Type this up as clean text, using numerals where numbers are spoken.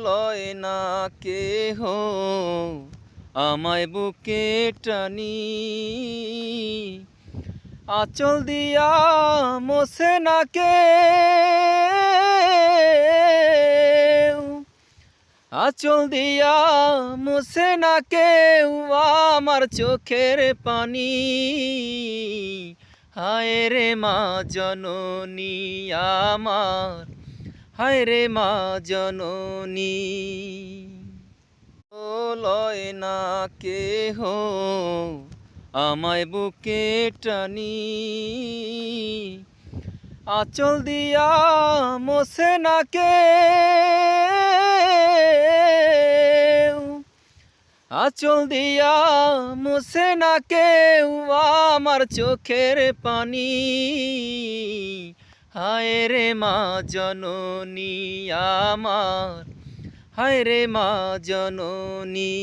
লয় না কেহ আমায় বুকে টানি, আঁচল দিয়া মোছে না কেউ, আঁচল দিয়া মোছে না কেউ আমার চোখের পানি। হায় রে মা জননী আমার, হায় রে মা জননী। ও লয় না কেহ আমায় বুকে টানি, আঁচল দিয়া মোছে না কেউ, আঁচল দিয়া মোছে না কেউ আমার চোখের পানি। হায় রে মা জননী আমার, হায় রে মা জননী।